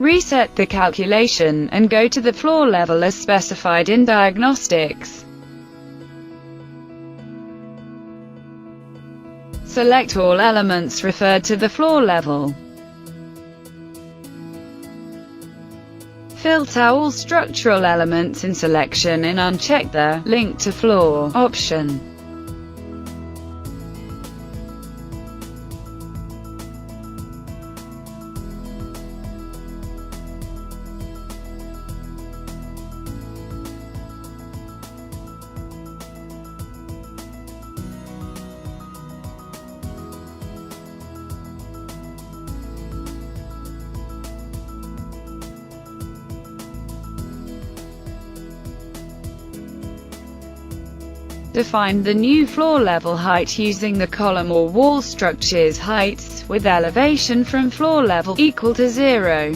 Reset the calculation, and go to the floor level as specified in diagnostics. Select all elements referred to the floor level. Filter all structural elements in selection and uncheck the Link to Floor option. Define the new floor level height using the column or wall structure's heights, with elevation from floor level equal to 0.